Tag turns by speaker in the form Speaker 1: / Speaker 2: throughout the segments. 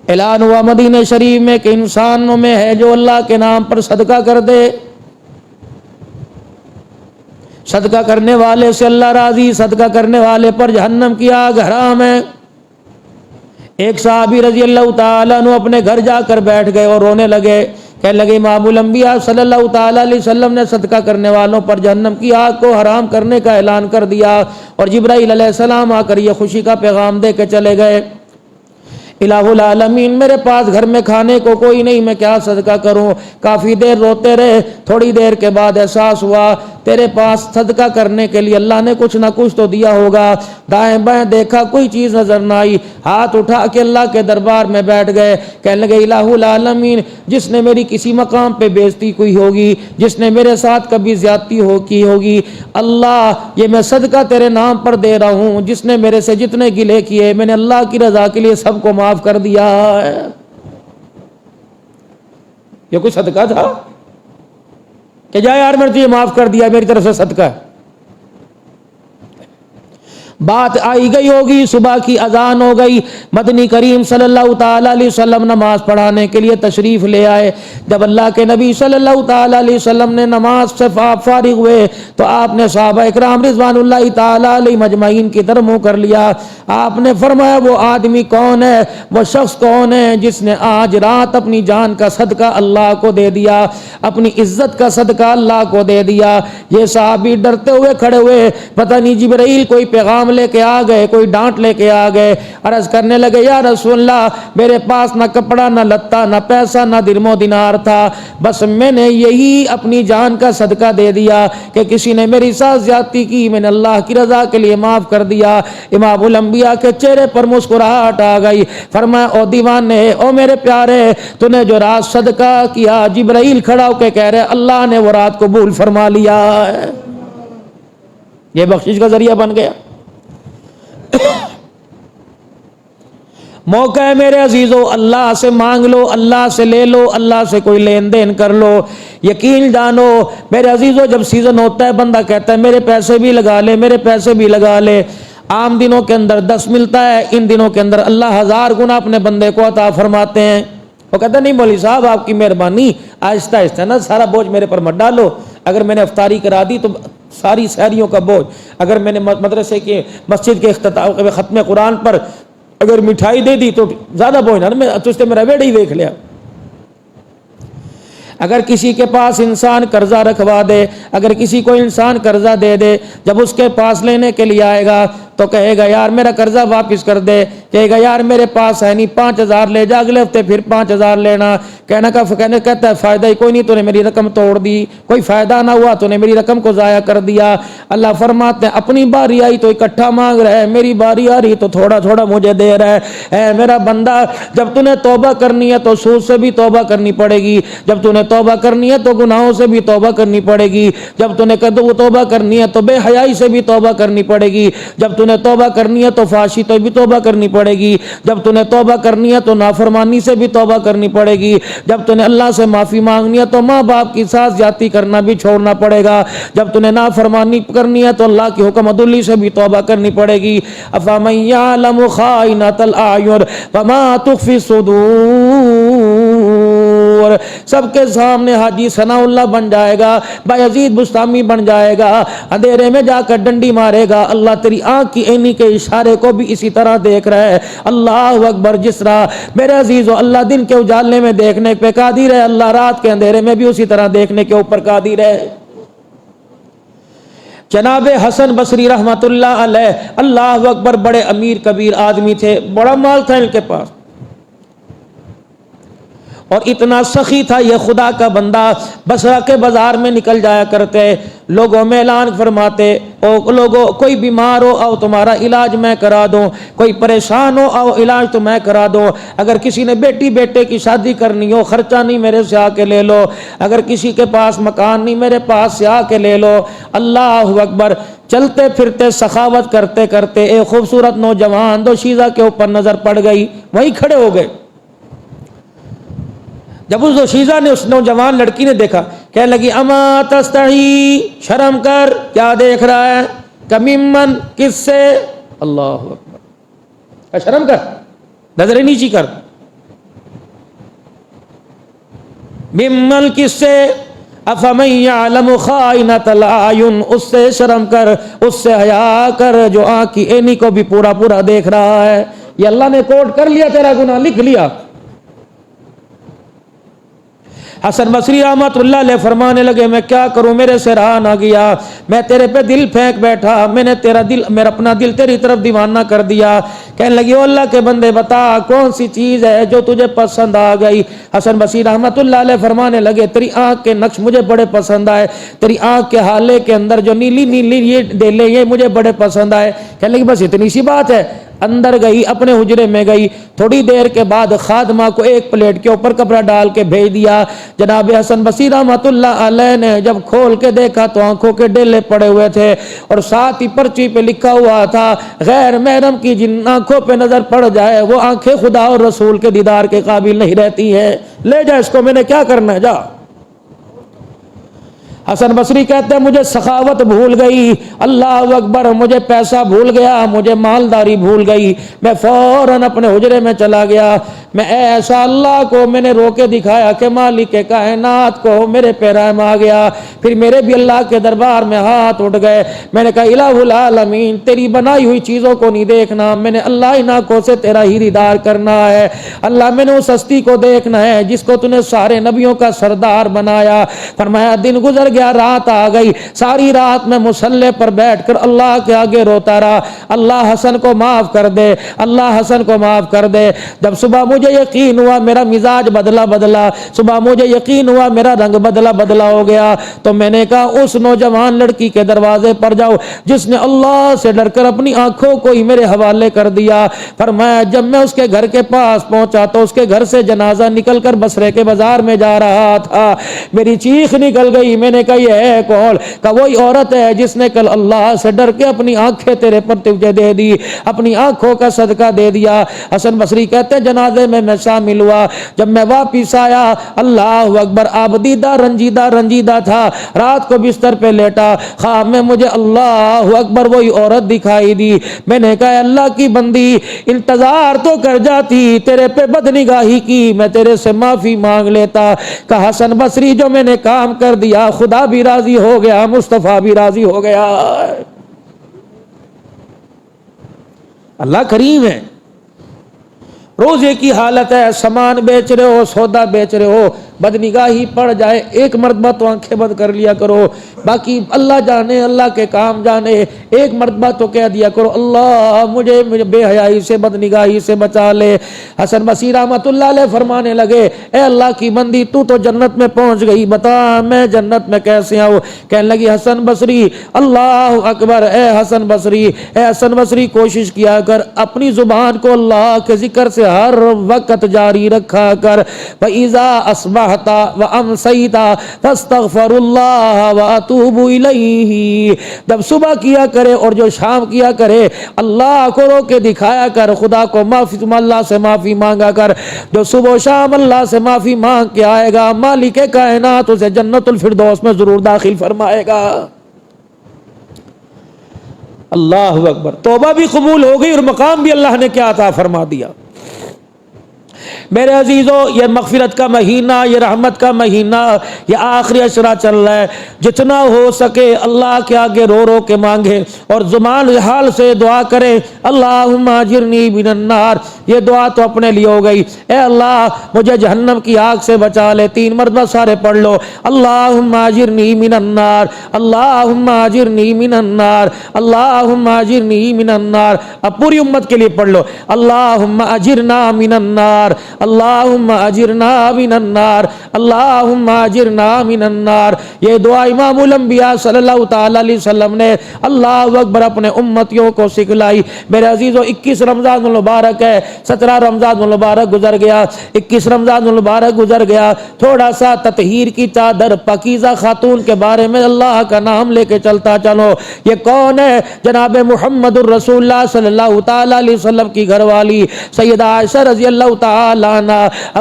Speaker 1: اعلان ہوا مدینہ شریف میں کہ انسانوں میں ہے جو اللہ کے نام پر صدقہ کر دے، صدقہ کرنے والے سے اللہ راضی، صدقہ کرنے والے پر جہنم کی آگ حرام ہے۔ ایک صحابی رضی اللہ تعالیٰ عنہ اپنے گھر جا کر بیٹھ گئے اور رونے لگے، کہنے لگے امام الانبیاء صلی اللہ تعالیٰ علیہ وسلم نے صدقہ کرنے والوں پر جہنم کی آگ کو حرام کرنے کا اعلان کر دیا، اور جبرائیل علیہ السلام آ کر یہ خوشی کا پیغام دے کے چلے گئے۔ الہ العالمین، میرے پاس گھر میں کھانے کو کوئی نہیں، میں کیا صدقہ کروں؟ کافی دیر روتے رہے، تھوڑی دیر کے بعد احساس ہوا تیرے پاس صدقہ کرنے کے لیے اللہ نے کچھ نہ کچھ تو دیا ہوگا۔ دائیں بائیں دیکھا، کوئی چیز نظر نہ آئی، ہاتھ اٹھا کے اللہ کے دربار میں بیٹھ گئے، کہنے لگے الہ العالمین، جس نے میری کسی مقام پہ بےزتی کی ہوگی، جس نے میرے ساتھ کبھی زیادتی کی ہوگی، اللہ یہ میں صدقہ تیرے نام پر دے رہا ہوں، جس نے میرے سے جتنے گلے کیے میں نے اللہ کی رضا کے لیے سب کو معاف کر دیا ہے۔ یہ کوئی صدقہ تھا کہ جا یار میں نے تجھے معاف کر دیا، میری طرف سے صدقہ ہے؟ بات آئی گئی ہوگی، صبح کی اذان ہو گئی، مدنی کریم صلی اللہ تعالیٰ علیہ وسلم نماز پڑھانے کے لیے تشریف لے آئے۔ جب اللہ کے نبی صلی اللہ تعالیٰ علیہ وسلم نے نماز سے فارغ ہوئے تو آپ نے صحابہ اکرام رضوان اللہ تعالیٰ علیہ مجمعین کی طرف منہ کر لیا۔ آپ نے فرمایا وہ آدمی کون ہے، وہ شخص کون ہے جس نے آج رات اپنی جان کا صدقہ اللہ کو دے دیا، اپنی عزت کا صدقہ اللہ کو دے دیا۔ یہ صحابی ڈرتے ہوئے کھڑے ہوئے، پتہ نہیں جبرائیل کوئی پیغام لے کے آ گئے، کوئی ڈانٹ لے کے آ گئے، عرض کرنے لگے یا رسول اللہ میرے پاس نہ کپڑا نہ لتا نہ پیسہ نہ درم و دینار تھا، بس میں نے یہی اپنی جان کا صدقہ دے دیا کہ کسی نے میری ساتھ زیادتی کی میں نے اللہ کی رضا کے لیے معاف کر دیا۔ امام الانبیاء کے چہرے پر مسکراہٹ آ گئی، فرمایا او دیوانے، او میرے پیارے، تو نے جو رات صدقہ کیا جبرائیل کھڑا ہو کے کہہ رہے اللہ نے وہ رات قبول فرما لیا ہے۔ یہ بخشش کا ذریعہ بن گیا۔ موقع ہے میرے عزیزو، اللہ سے مانگ لو، اللہ سے لے لو، اللہ سے کوئی لین دین کر لو۔ یقین جانو میرے عزیزو، جب سیزن ہوتا ہے بندہ کہتا ہے میرے پیسے بھی لگا لے، میرے پیسے بھی لگا لے۔ عام دنوں کے اندر 10 ملتا ہے، ان دنوں کے اندر اللہ 1000 گنا اپنے بندے کو عطا فرماتے ہیں۔ وہ کہتا نہیں مولوی صاحب آپ کی مہربانی، آہستہ آہستہ نا سارا بوجھ میرے پر مت ڈالو، اگر میں نے افطاری کرا دی تو ساری سحریوں کا بوجھ، اگر میں نے مدرسے کے مسجد کے اختتام ختم قرآن پر اگر مٹھائی دے دی تو زیادہ بوجھ نہ، میں تجھ سے میرا ویڑا ہی دیکھ لیا۔ اگر کسی کے پاس انسان قرضہ رکھوا دے، اگر کسی کو انسان قرضہ دے دے، جب اس کے پاس لینے کے لیے آئے گا تو کہے گا یار میرا قرضہ واپس کر دے، کہے گا یار میرے پاس ہے نہیں 5000 لے جا، اگلے ہفتے پھر 5000 لینا، کہتا ہے فائدہ ہی کوئی نہیں، تو نے میری رقم توڑ دی، کوئی فائدہ نہ ہوا، تو نے میری رقم کو ضائع کر دیا۔ اللہ فرماتے ہیں اپنی باری آئی تو اکٹھا مانگ رہا ہے، میری باری آ رہی تو تھوڑا تھوڑا مجھے دے رہا ہے۔ اے میرا بندہ، جب تو نے توبہ کرنی ہے تو سود سے بھی توبہ کرنی پڑے گی، جب تو نے توبہ کرنی ہے تو گناہوں سے بھی توبہ کرنی پڑے گی، جب تو نے توبہ کرنی ہے تو بے حیائی سے بھی توبہ کرنی پڑے گی، جب تو نے توبہ کرنی ہے تو فحشی تو بھی توبہ کرنی پڑے گی، جب تو نے توبہ کرنی ہے تو نافرمانی سے بھی توبہ کرنی پڑے گی، جب تو نے اللہ سے معافی مانگنی ہے تو ماں باپ کی ساتھ زیادتی کرنا بھی چھوڑنا پڑے گا، جب تو نے نافرمانی کرنی ہے تو اللہ کی حکم عدلی سے بھی توبہ کرنی پڑے گی۔ افمن یعلم خائنۃ الاعین وما تخفی الصدور، سب کے سامنے حاجی ثناء اللہ بن جائے گا، بایزید بستامی بن جائے گا، اندھیرے میں جا کر ڈنڈی مارے گا، اللہ تیری آنکھ کی عینی کے اشارے کو بھی اسی طرح دیکھ رہا ہے۔ اللہ اکبر، جس طرح میرے عزیزو اللہ دن کے اجالنے میں دیکھنے پہ قادر ہے، اللہ رات کے اندھیرے میں بھی اسی طرح دیکھنے کے اوپر قادر ہے۔ جناب حسن بصری رحمت اللہ علیہ، اللہ اکبر، بڑے امیر کبیر آدمی تھے، بڑا مال تھا ان کے پاس، اور اتنا سخی تھا یہ خدا کا بندہ، بصرہ کے بازار میں نکل جایا کرتے، لوگوں میں اعلان فرماتے او لوگوں کوئی بیمار ہو آؤ تمہارا علاج میں کرا دوں، کوئی پریشان ہو آؤ علاج تو میں کرا دوں، اگر کسی نے بیٹی بیٹے کی شادی کرنی ہو خرچہ نہیں میرے سے آ کے لے لو، اگر کسی کے پاس مکان نہیں میرے پاس سے آ کے لے لو۔ اللہ اکبر، چلتے پھرتے سخاوت کرتے کرتے ایک خوبصورت نوجوان دوشیزہ کے اوپر نظر پڑ گئی، وہیں کھڑے ہو گئے۔ جب اس دوشیزہ نے اس نوجوان لڑکی نے دیکھا، کہنے لگی اما تستحی، شرم کر، کیا دیکھ رہا ہے، کممن، کس سے، اللہ اکبر، شرم کر، نظر نیچی کر۔ ممن کس سے؟ افمن یعلم خائنۃ الاعین، اس سے شرم کر، اس سے حیا کر جو آنکھ کی اینی کو بھی پورا پورا دیکھ رہا ہے۔ یہ اللہ نے کوٹ کر لیا، تیرا گناہ لکھ لیا۔ حسن بصری رحمۃ اللہ علیہ فرمانے لگے میں کیا کروں، میرے سے رہا نہ گیا، میں تیرے پہ دل پھینک بیٹھا، میں نے میرا اپنا دل تیری طرف دیوانہ کر دیا۔ کہنے لگی او اللہ کے بندے بتا کون سی چیز ہے جو تجھے پسند آ گئی؟ حسن بصری رحمۃ اللہ علیہ فرمانے لگے تیری آنکھ کے نقش مجھے بڑے پسند آئے، تیری آنکھ کے حالے کے اندر جو نیلی نیلی یہ ڈیلے یہ مجھے بڑے پسند آئے۔ کہنے لگی بس اتنی سی بات ہے؟ اندر گئی، اپنے حجرے میں گئی، تھوڑی دیر کے بعد خادمہ کو ایک پلیٹ کے اوپر کپڑا ڈال کے بھیج دیا۔ جناب حسن بصری رحمۃ اللہ علیہ نے جب کھول کے دیکھا تو آنکھوں کے ڈیلے پڑے ہوئے تھے، اور ساتھ ہی پرچی پہ لکھا ہوا تھا غیر محرم کی جن آنکھوں پہ نظر پڑ جائے وہ آنکھیں خدا اور رسول کے دیدار کے قابل نہیں رہتی ہیں، لے جا اس کو، میں نے کیا کرنا ہے، جا۔ حسن بصری کہتے ہیں مجھے سخاوت بھول گئی، اللہ اکبر، مجھے پیسہ بھول گیا، مجھے مالداری بھول گئی، میں فوراً اپنے حجرے میں چلا گیا۔ میں ایسا اللہ کو میں نے رو کے دکھایا کہ مالک کائنات کو میرے پہ رحم آ گیا۔ پھر میرے بھی اللہ کے دربار میں ہاتھ اٹھ گئے، میں نے کہا الہ العالمین تیری بنائی ہوئی چیزوں کو نہیں دیکھنا، میں نے اللہ ان آنکھوں سے تیرا ہی دیدار کرنا ہے۔ اللہ میں نے اس ہستی کو دیکھنا ہے جس کو تو نے سارے نبیوں کا سردار بنایا۔ فرمایا دن گزر گیا، رات آ گئی، ساری رات میں مصلی پر بیٹھ کر اللہ کے آگے روتا رہا، اللہ حسن کو معاف کر دے، اللہ حسن کو معاف کر دے۔ جب صبح مجھے یقین ہوا میرا مزاج بدلا، صبح مجھے یقین ہوا میرا رنگ بدلا ہو گیا، تو میں نے کہا اس نوجوان لڑکی کے دروازے پر جاؤ جس نے اللہ سے ڈر کر اپنی آنکھوں کو ہی میرے حوالے کر دیا۔ فرمایا جب میں اس کے گھر کے پاس پہنچا تو اس کے گھر سے جنازہ نکل کر بصرے کے بازار میں جا رہا تھا، میری چیخ نکل گئی، میں نے کہا یہ ہے کون؟ کہ وہی عورت ہے جس نے کل اللہ سے ڈر کے اپنی آنکھیں تیرے پر تجھے دے دی، اپنی آنکھوں کا صدقہ دے دیا۔ حسن بصری کہتے جنازے میں شامل ہوا، جب میں واپس آیا اللہ اکبر آبدیدہ رنجیدہ تھا، رات کو بستر پہ لیٹا، خواب میں مجھے اللہ اکبر وہی عورت دکھائی دی۔ میں نے کہا اللہ کی بندی انتظار تو کر جاتی، تیرے پہ بدنگاہی کی، میں تیرے سے معافی مانگ لیتا۔ کہ حسن بصری جو میں نے کام کر دیا خدا بھی راضی ہو گیا، مصطفیٰ بھی راضی ہو گیا۔ اللہ کریم ہے۔ روزے کی حالت ہے، سامان بیچ رہے ہو، سودا بیچ رہے ہو، بدنگاہی پڑ جائے ایک مرتبہ تو آنکھیں بند کر لیا کرو، باقی اللہ جانے، اللہ کے کام جانے، ایک مرتبہ تو کہہ دیا کرو اللہ مجھے بے حیائی سے بدنگاہی سے بچا لے۔ حسن بصری رحمۃ اللہ علیہ فرمانے لگے اے اللہ کی بندی تو جنت میں پہنچ گئی، بتا میں جنت میں کیسے آؤں؟ کہنے لگی حسن بصری اللہ اکبر، اے حسن بصری کوشش کیا کر اپنی زبان کو اللہ کے ذکر سے ہر وقت جاری رکھا کر۔ فَإِذَا أَصْبَحْتَ وَأَمْسَيْتَ فَاسْتَغْفِرُ اللَّهَ وَأَتُوبُ إِلَيْهِ، جب صبح کیا کرے اور جو شام کیا کرے اللہ کو رو کے دکھایا کر، خدا کو معافی اللہ سے معافی مانگا کر۔ جو صبح و شام اللہ سے معافی مانگ کے آئے گا مالک کائنات اسے جنت الفردوس میں ضرور داخل فرمائے گا۔ اللہ اکبر، توبہ بھی قبول ہو گئی اور مقام بھی اللہ نے کیا عطا فرما دیا۔ میرے عزیزو یہ مغفرت کا مہینہ، یہ رحمت کا مہینہ، یہ آخری عشرہ چل رہا ہے، جتنا ہو سکے اللہ کے آگے رو رو کے مانگے اور زبان حال سے دعا کرے اللہم اجرنی من النار۔ یہ دعا تو اپنے لیے ہو گئی، اے اللہ مجھے جہنم کی آگ سے بچا لے، 3 مرتبہ سارے پڑھ لو اللہم اجرنی من النار، اللہم اجرنی من النار، اللہم اجرنی من النار۔ اب پوری امت کے لیے پڑھ لو اللہم اجرنا من النار، اللہم اجرنا من النار، اللہم اجرنا من النار۔ یہ دعا امام الانبیاء صلی اللہ تعالی علیہ وسلم نے اللہ اکبر اپنے امتیوں کو سکھلائی۔ میرے عزیزو 21 رمضان المبارک ہے، 17 رمضان المبارک گزر گیا، 21 رمضان المبارک گزر گیا۔ تھوڑا سا تطہیر کی چادر پاکیزہ خاتون کے بارے میں اللہ کا نام لے کے چلتا چلو۔ یہ کون ہے؟ جناب محمد الرسول اللہ صلی اللہ تعالی علیہ وسلم کی گھر والی سیدہ عائشہ رضی اللہ تعالی عنہ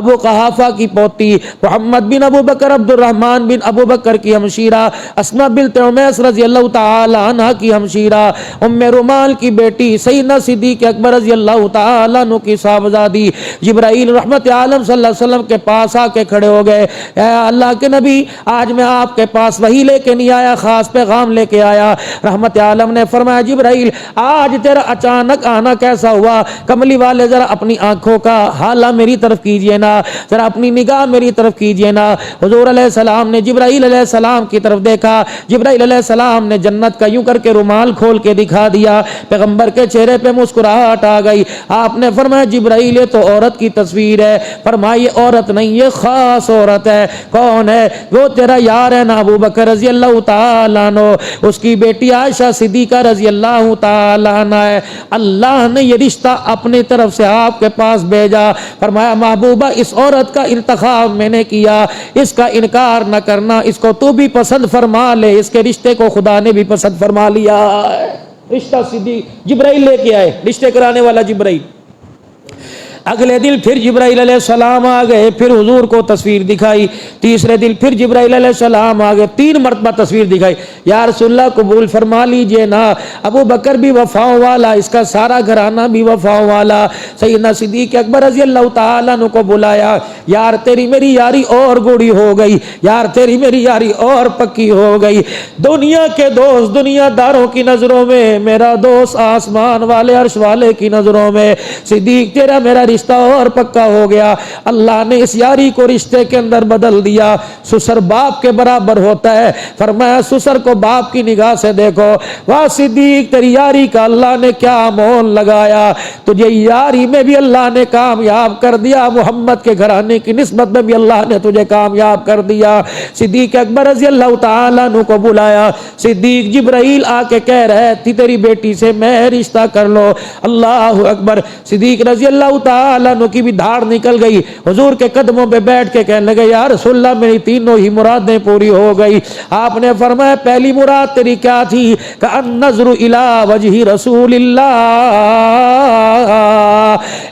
Speaker 1: ابو قحافہ کی پوتی محمد بن ابو بکر عبد الرحمن بن ابو بکر کی ہمشیرہ اسماء بنت عمیس رضی اللہ تعالی عنہ کی ہمشیرہ ام رومان کی بیٹی سیدنا صدیق اکبر رضی اللہ تعالی عنہ کی صاحبزادی جبرائیل رحمت عالم صلی اللہ علیہ وسلم کے پاس آ کے کھڑے ہو گئے. اے اللہ کے نبی آج میں آپ کے پاس وہی لے کے نہیں آیا, خاص پیغام لے کے آیا. رحمت عالم نے فرمایا جبرائیل آج تیرا اچانک آنا کیسا ہوا؟ کملی والے ذرا اپنی آنکھوں کا حالہ میری طرف کیجئے نا, ذرا اپنی نگاہ میری طرف کیجئے نا. حضور علیہ السلام نے جبرائیل علیہ السلام کی طرف دیکھا. جبرائیل علیہ السلام نے جنت کا یوں کر کے رومال کھول کے دکھا دیا. پیغمبر کے چہرے پہ مسکراہٹ آ گئی. آپ نے فرمایا جبرائیل یہ تو عورت کی تصویر ہے. فرمایا یہ عورت نہیں, یہ خاص عورت ہے. کون ہے وہ؟ تیرا یار ہے نا ابو بکر رضی اللہ تعالیٰ عنہ, اس کی بیٹی عائشہ صدیقہ رضی اللہ تعالیٰ عنہ ہے. اللہ نے یہ رشتہ اپنی طرف سے آپ کے پاس بھیجا. فرمایا محبوبہ اس عورت کا انتخاب میں نے کیا, اس کا انکار نہ کرنا, اس کو تو بھی پسند فرما لے. اس کے رشتے کو خدا نے بھی پسند فرما لیا. رشتہ صدیق جبرائیل لے کے آئے, رشتے کرانے والا جبرائیل. اگلے دن پھر جبرائیل علیہ السلام آ گئے, پھر حضور کو تصویر دکھائی. تیسرے دن پھر جبرائیل علیہ السلام آ گئے, 3 مرتبہ تصویر دکھائی. یا رسول اللہ قبول فرما لیجئے نا, ابو بکر بھی وفاؤں والا, اس کا سارا گھرانہ بھی وفاؤں والا. سیدنا صدیق اکبر رضی اللہ تعالیٰ عنہ کو بلایا. یار تیری میری یاری اور گوڑی ہو گئی, یار تیری میری یاری اور پکی ہو گئی. دنیا کے دوست دنیا داروں کی نظروں میں, میرا دوست آسمان والے عرش والے کی نظروں میں, صدیق تیرا میرا رشتہ اور پکا ہو گیا. اللہ نے اس یاری کو رشتے کے اندر بدل دیا. سسر باپ کے برابر ہوتا ہے. فرمایا سسر کو باپ کی نگاہ سے دیکھو. واہ صدیق تیری یاری کا اللہ نے کیا مول لگایا, تجھے یاری میں بھی اللہ نے کامیاب کر دیا, محمد کے گھرانے کی نسبت میں بھی اللہ نے تجھے کامیاب کر دیا. صدیق اکبر رضی اللہ تعالیٰ عنہ کو بلایا. صدیق جبرائیل آ کے کہہ رہے تھی تیری بیٹی سے میں رشتہ کر لو. اللہ اکبر. صدیق رضی اللہ تعالیٰ عنہ کی بھی دھاڑ نکل گئی. حضور کے قدموں پہ بیٹھ کے کہنے لگے یا رسول اللہ میری تینوں ہی مرادیں پوری ہو گئی. آپ نے فرمایا پہلی مراد تیری کیا تھی؟ کہ النظر الی وجہ رسول اللہ.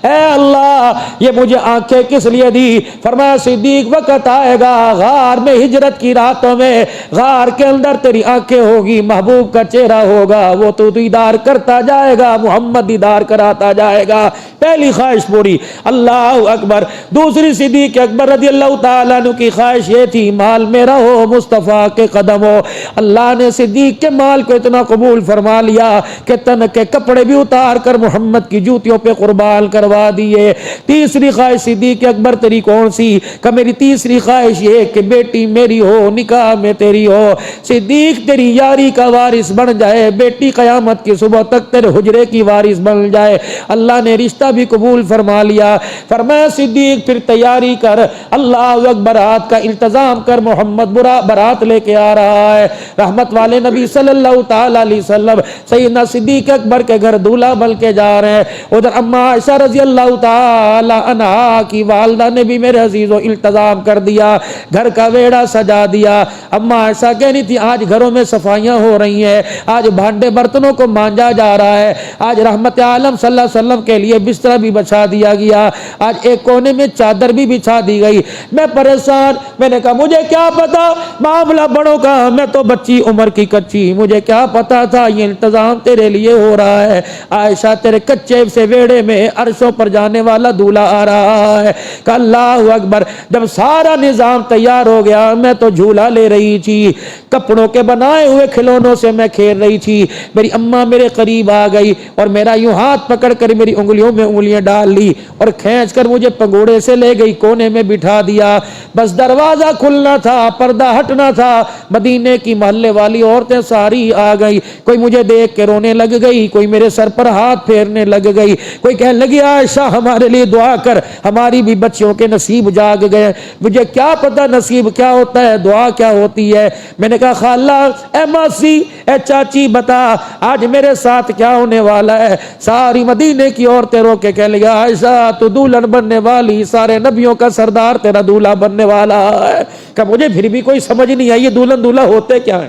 Speaker 1: اے اللہ یہ مجھے آنکھیں کس لیے دی؟ فرمایا صدیق وقت آئے گا غار میں ہجرت کی راتوں میں, غار کے اندر تیری آنکھیں ہوگی, محبوب کا چہرہ ہوگا, وہ تو دیدار کرتا جائے گا, محمد دیدار کراتا جائے گا. پہلی خواہش پوری. اللہ اکبر. دوسری صدیق اکبر رضی اللہ تعالیٰ عنہ کی خواہش یہ تھی مال میرا ہو, مصطفیٰ کے قدم ہو. اللہ نے صدیق کے مال کو اتنا قبول فرما لیا کہ تن کے کپڑے بھی اتار کر محمد کی جوتیوں پہ قربان کروا دیے. تیسری خواہش صدیق اکبر تیری کون سی؟ کہ میری تیسری خواہش یہ کہ بیٹی میری ہو, نکاح میں تیری ہو, صدیق تیری یاری کا وارث بن جائے, بیٹی قیامت کی صبح تک تیرے حجرے کی وارث بن جائے. اللہ نے رشتہ بھی قبول فرما لیا. فرمایا صدیق پھر تیاری کر, اللہ اکبر, برات کا انتظام کر, محمد برات لے کے آ رہا ہے. رحمت والے نبی صلی اللہ تعالی علیہ وسلم سیدنا صدیق اکبر کے گھر دولہا بن کے جا رہے ہیں. ادھر اما عائشہ رضی اللہ تعالی عنہا کی والدہ نے بھی میرے عزیزو انتظام کر دیا, گھر کا ویڑا سجا دیا. اما عائشہ کہنی تھی آج گھروں میں صفائیاں ہو رہی ہیں, آج بھانڈے برتنوں کو مانجا جا رہا ہے, آج رحمت عالم صلی اللہ علیہ وسلم کے لیے بستر بھی بچھا دیا گیا, آج ایک کونے میں چادر بھی بچھا دی گئی. میں پریشان, میں نے کہا مجھے کیا پتا معاملہ بڑوں کا, میں تو بچی عمر کی کچی, مجھے کیا پتا تھا یہ انتظام تیرے لیے ہو رہا ہے. عائشہ تیرے کچے سے ویڑے میں عرشوں پر جانے والا دولہا آ رہا ہے. کہ اللہ اکبر. جب سارا نظام تیار ہو گیا میں تو جھولا لے رہی تھی, کپڑوں کے بنائے ہوئے کھلونوں سے میں کھیل رہی تھی. میری اماں میرے قریب آ گئی اور میرا یوں ہاتھ پکڑ کر میری انگلیوں میں انگلیاں ڈال لی اور کھینچ کر مجھے پگوڑے سے لے گئی, کونے میں بٹھا دیا. بس دروازہ کھلنا تھا, پردہ ہٹنا تھا, مدینے کی محلے والی عورتیں ساری آ گئی. کوئی مجھے دیکھ کے رونے لگ گئی, کوئی میرے سر پر ہاتھ پھیرنے لگ گئی, کوئی کہنے لگی عائشہ ہمارے لیے دعا کر, ہماری بھی بچیوں کے نصیب جاگ گئے. مجھے کیا پتا نصیب کیا ہوتا ہے, دعا کیا ہوتی ہے. میں نے کہا خالہ, اے ماسی, اے چاچی, بتا آج میرے ساتھ کیا ہونے والا ہے. ساری مدینے کی عورتیں رو کے کہنے لگی عائشہ تو دلہن بننے والی, سارے نبیوں کا سردار تیرا دولہا بننے والا ہے. کہ مجھے پھر بھی کوئی سمجھ نہیں آئی یہ دلہن دولہا ہوتے کیا ہیں.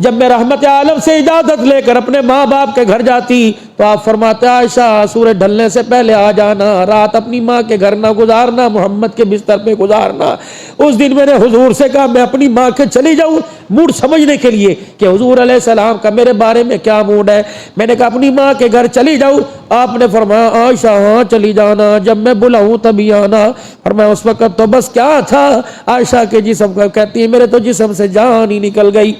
Speaker 1: جب میں رحمت عالم سے اجازت لے کر اپنے ماں باپ کے گھر جاتی تو آپ فرماتے عائشہ سورج ڈھلنے سے پہلے آ جانا، رات اپنی ماں کے گھر نہ گزارنا، محمد کے بستر پہ گزارنا۔ اس دن میں نے حضور سے کہا میں اپنی ماں کے چلی جاؤں، موڈ سمجھنے کے لیے کہ حضور علیہ السلام کا میرے بارے میں کیا موڈ ہے۔ میں نے کہا اپنی ماں کے گھر چلی جاؤں، آپ نے فرمایا عائشہ ہاں چلی جانا، جب میں بلاؤں تبھی آنا۔ فرمایا اس وقت تو بس کیا تھا، عائشہ کے جسم کا کہتی ہے میرے تو جسم سے جان ہی نکل گئی۔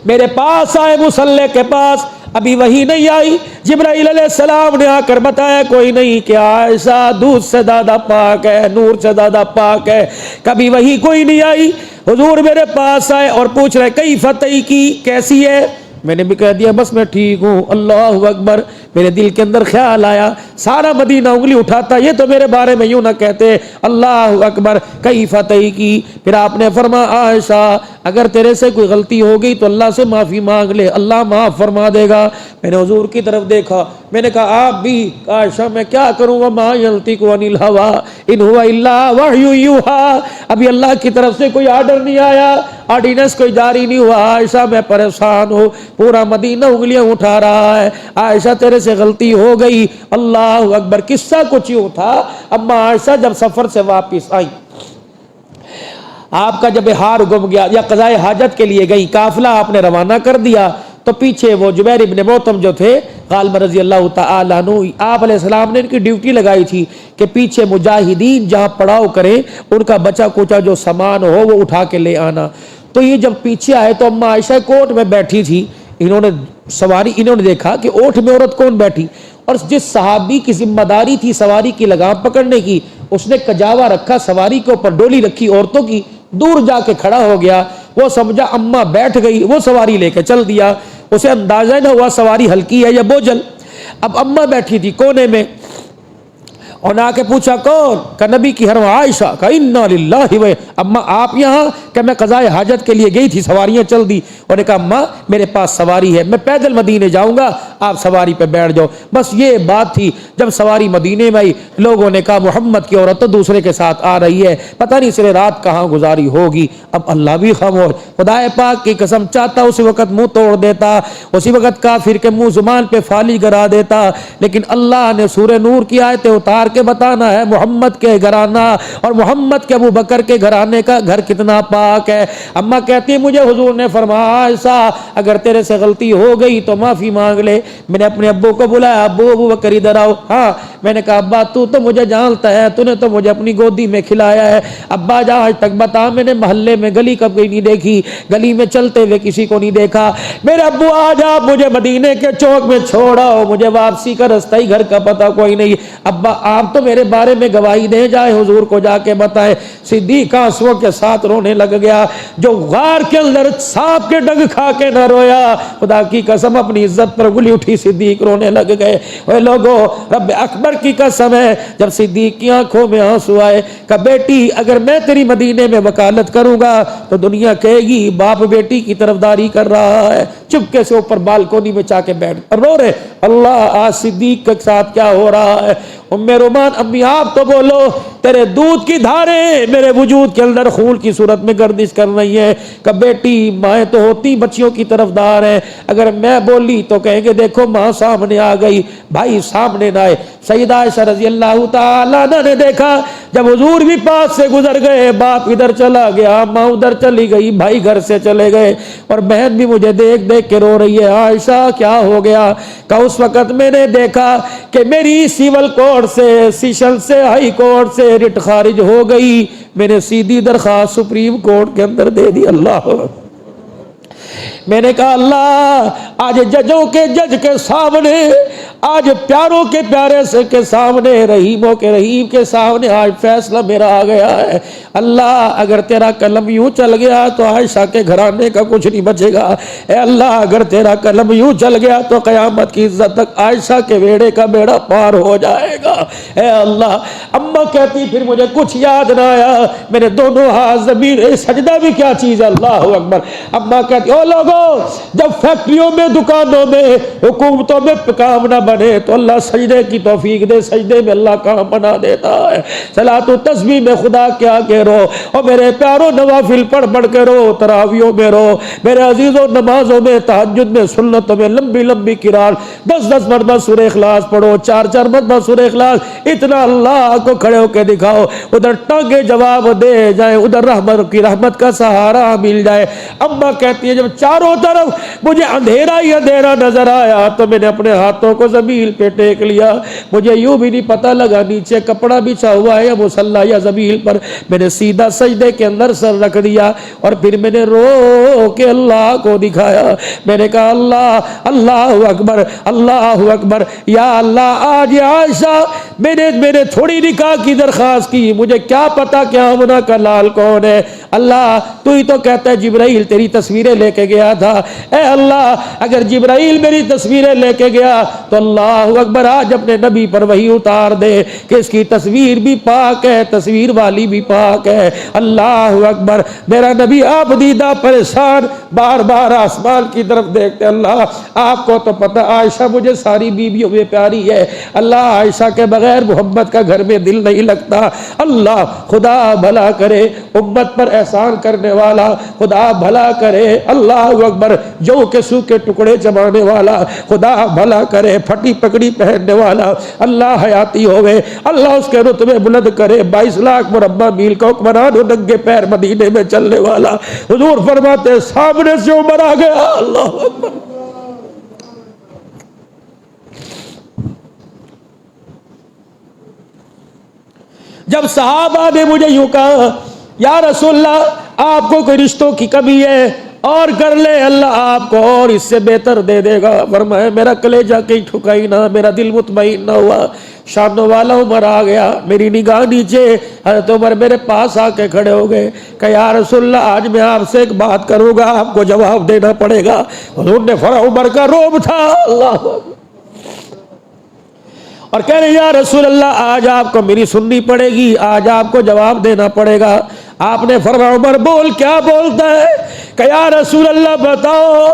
Speaker 1: میرے پاس آئے مصلی کے پاس، ابھی وہی نہیں آئی، جبرائیل علیہ السلام نے آ کر بتایا کوئی نہیں کہ عائشہ دودھ سے زیادہ پاک ہے، نور سے زیادہ پاک ہے۔ کبھی وہی کوئی نہیں آئی، حضور میرے پاس آئے اور پوچھ رہے کیف کی کیسی ہے؟ میں نے بھی کہہ دیا بس میں ٹھیک ہوں۔ اللہ اکبر، میرے دل کے اندر خیال آیا سارا مدینہ انگلی اٹھاتا یہ تو میرے بارے میں یوں نہ کہتے۔ اللہ اکبر، کیف کی؟ پھر آپ نے فرمایا عائشہ اگر تیرے سے کوئی غلطی ہو گئی تو اللہ سے معافی مانگ لے، اللہ معاف فرما دے گا۔ میں نے حضور کی طرف دیکھا، میں نے کہا آپ بھی؟ عائشہ میں کیا کروں گا، ما ینطق عن الہوی ان هو الا وحی یوحی، ابھی اللہ کی طرف سے کوئی آرڈر نہیں آیا، آرڈیننس کوئی جاری نہیں ہوا۔ عائشہ میں پریشان ہوں، پورا مدینہ انگلیاں اٹھا رہا ہے، عائشہ تیرے سے غلطی ہو گئی۔ اللہ اکبر، قصہ کچھ یوں تھا، اما عائشہ جب سفر سے واپس آئی، آپ کا جب ہار گم گیا یا قضائے حاجت کے لیے گئی، قافلہ آپ نے روانہ کر دیا تو پیچھے وہ جبیر ابن موتم جو تھے غالب رضی اللہ تعالیٰ عنہ، آپ علیہ السلام نے ان کی ڈیوٹی لگائی تھی کہ پیچھے مجاہدین جہاں پڑاؤ کریں ان کا بچا کچا جو سامان ہو وہ اٹھا کے لے آنا۔ تو یہ جب پیچھے آئے تو اما عائشہ کوٹ میں بیٹھی تھی، انہوں نے دیکھا کہ اوٹ میں عورت کون بیٹھی، اور جس صحابی کی ذمہ داری تھی سواری کی لگام پکڑنے کی اس نے کجاوا رکھا، سواری کے اوپر ڈولی رکھی عورتوں کی، دور جا کے کھڑا ہو گیا، وہ سمجھا اماں بیٹھ گئی، وہ سواری لے کے چل دیا، اسے اندازہ نہ ہوا سواری ہلکی ہے یا بوجھل۔ اب اماں بیٹھی تھی کونے میں، اور نہ کے پوچھا کون؟ کہ نبی کی حرم عائشہ، کہ انا للہ و اماں آپ یہاں؟ کہ میں قضائے حاجت کے لیے گئی تھی، سواریاں چل دی۔ اور نے کہا اماں میرے پاس سواری ہے، میں پیدل مدینے جاؤں گا، آپ سواری پہ بیٹھ جاؤ، بس یہ بات تھی۔ جب سواری مدینے میں آئی لوگوں نے کہا محمد کی عورت تو دوسرے کے ساتھ آ رہی ہے، پتہ نہیں سرے رات کہاں گزاری ہوگی۔ اب اللہ بھی خاموش، خدا پاک کی قسم چاہتا اسی وقت منہ توڑ دیتا، اسی وقت کافر کے منہ زبان پہ فالی کرا دیتا، لیکن اللہ نے سورہ نور کی آیتیں اتار کے بتانا ہے محمد کے گھرانہ اور محمد کے ابو بکر کے گھرانے کا گھر کتنا پاک ہے۔ اماں کہتی مجھے حضور نے فرمایا عائشہ اگر تیرے سے غلطی ہو گئی تو معافی مانگ لے۔ میں نے اپنے ابو کو بلایا، ابو بکر ادھر آؤ۔ ہاں، میں نے کہا ابا تو مجھے جانتا ہے، تو نے تو مجھے اپنی گودی میں کھلایا ہے، ابا جا آج تک بتا میں نے محلے میں گلی کب گئی نہیں دیکھی، گلی میں چلتے ہوئے کسی کو نہیں دیکھا۔ میرے ابو آج آپ مجھے مدینے کے چوک میں چھوڑاؤ، مجھے واپسی کا رستہ ہی گھر کا پتہ کوئی نہیں۔ ابا آپ تو میرے بارے میں گواہی دے جائے، حضور کو جا کے بتائے۔ صدیق آنسوؤں کے ساتھ رونے لگ گیا، جو غار کے اندر سانپ کے ڈنگ کھا کے نہ رویا، خدا کی قسم اپنی عزت پر انگلی اٹھی صدیق رونے لگ گئے۔ اے لوگو، رب اکبر کی قسم ہے جب صدیق کی آنکھوں میں آنسو آئے کہ بیٹی اگر میں تیری مدینے میں وکالت کروں گا تو دنیا کہے گی باپ بیٹی کی طرفداری کر رہا ہے۔ چپکے سے اوپر بالکونی میں چا کے بیٹھ رو رہے، اللہ آج صدیق کے ساتھ کیا ہو رہا ہے۔ ام رومان امی آپ تو بولو، تیرے دودھ کی دھاریں میرے وجود کے اندر خون کی صورت میں گردش کر رہی ہے کہ بیٹی مائیں تو ہوتی بچیوں کی طرفدار ہیں، اگر میں بولی تو کہیں گے دیکھو ماں سامنے آ گئی، بھائی سامنے نہ آئے۔ سیدہ عائشہ رضی اللہ تعالیٰ عنہ نے دیکھا جب حضور بھی پاس سے گزر گئے، باپ ادھر چلا گیا، ماں ادھر چلی گئی، بھائی گھر سے چلے گئے، اور بہن بھی مجھے دیکھ دیکھ کے رو رہی ہے عائشہ کیا ہو گیا؟ کہ اس وقت میں نے دیکھا کہ میری سیول کورٹ سے، سیشن سے، ہائی کورٹ سے رٹ خارج ہو گئی، میں نے سیدھی درخواست سپریم کورٹ کے اندر دے دی۔ اللہ، میں نے کہا اللہ آج ججوں کے جج کے سامنے، آج پیاروں کے پیارے سے کے سامنے، رحیموں کے رحیم کے سامنے آج فیصلہ میرا آ گیا ہے۔ اللہ اگر تیرا قلم یوں چل گیا تو عائشہ کے گھرانے کا کچھ نہیں بچے گا۔ اے اللہ اگر تیرا قلم یوں چل گیا تو قیامت کی عزت تک عائشہ کے بیڑے کا بیڑا پار ہو جائے گا۔ اے اللہ، اماں کہتی پھر مجھے کچھ یاد نہ آیا، میں نے دونوں ہاتھ زمین، سجدہ بھی کیا چیز ہے، اللہ اکبر۔ اماں کہتی او لوگوں جب فیکٹریوں میں، دکانوں میں، حکومتوں میں کام نہ بنے تو اللہ سجدے کی توفیق دے، سجدے میں اللہ کہاں بنا دیتا ہے۔ صلاۃ و تسبیح میں خدا کیا کہ رو، اور میرے پیاروں نوافل پڑھ پڑھ کے رو، تراویحوں میں رو، میرے عزیزوں نمازوں میں، تہجد میں، سنتوں میں لمبی لمبی قرات 10 مرتبہ سورہ اخلاص پڑھو، 4 مرتبہ سورہ اخلاص، اتنا اللہ کو کھڑے ہو کے دکھاؤ، ادھر ٹانگے جواب دے جائیں، ادھر رحمت کی رحمت کا سہارا مل جائے۔ اماں کہتی ہے جب چاروں طرف مجھے اندھیرا ہی اندھیرا نظر آیا تو میں نے اپنے ہاتھوں کو زمین پہ ٹیک لیا، مجھے یوں بھی نہیں پتہ لگا نیچے کپڑا بچھا ہوا ہے یا مصلی یا زمین پر، میں نے سیدھا سجدے کے اندر سر رکھ دیا، اور پھر میں نے رو کے اللہ کو دکھایا، میں نے کہا اللہ اللہ اکبر اللہ اکبر، یا اللہ آج عائشہ میں نے تھوڑی نکاح کی درخواست کی، مجھے کیا پتا کیا ہونا کا لال کون ہے، اللہ تو ہی تو کہتا ہے جبرائیل تیری تصویریں لے کے گیا تھا، اے اللہ اگر جبرائیل میری تصویریں لے کے گیا تو اللہ اکبر آج اپنے نبی پر وحی اتار دے کہ اس کی تصویر بھی پاک ہے، تصویر والی بھی پاک ہے، اللہ اکبر۔ میرا نبی آپ دیدہ پریشان بار بار آسمان کی طرف دیکھتے، اللہ آپ کو تو پتہ عائشہ مجھے ساری بیویوں میں پیاری ہے، اللہ عائشہ کے بغیر محمد کا گھر میں دل نہیں لگتا، اللہ خدا بھلا کرے امت پر احسان کرنے والا، خدا بھلا کرے، اللہ اکبر جو کے سو کے ٹکڑے جمانے والا، خدا بھلا کرے پھٹی پکڑی پہننے والا، اللہ حیاتی ہوئے، اللہ اس کے رتبے بلند کرے، 22 لاکھ مربع میل کا حکمران ہو، ننگے پیر مدینے میں چلنے والا، حضور فرماتے سامنے سے عمر آ گیا، اللہ اکبر۔ جب صحابہ نے مجھے یوں کہا یا رسول اللہ آپ کو کوئی رشتوں کی کمی ہے اور کر لے، اللہ آپ کو اور اس سے بہتر دے دے گا، فرمایا میرا کلیجہ کہیں ٹھکائی نہ، میرا دل مطمئن نہ ہوا، شانوں والا عمر آ گیا، میری نگاہ نیچے، حضرت عمر میرے پاس آ کے کھڑے ہو گئے کہ یا رسول اللہ آج میں آپ سے ایک بات کروں گا، آپ کو جواب دینا پڑے گا۔ حضور نے فرمایا عمر کا روب تھا، اللہ اور کہہ رہے یا رسول اللہ آج آپ کو میری سننی پڑے گی، آج آپ کو جواب دینا پڑے گا۔ آپ نے فرمایا عمر بول، کیا بولتا ہے؟ کہ یا رسول اللہ بتاؤ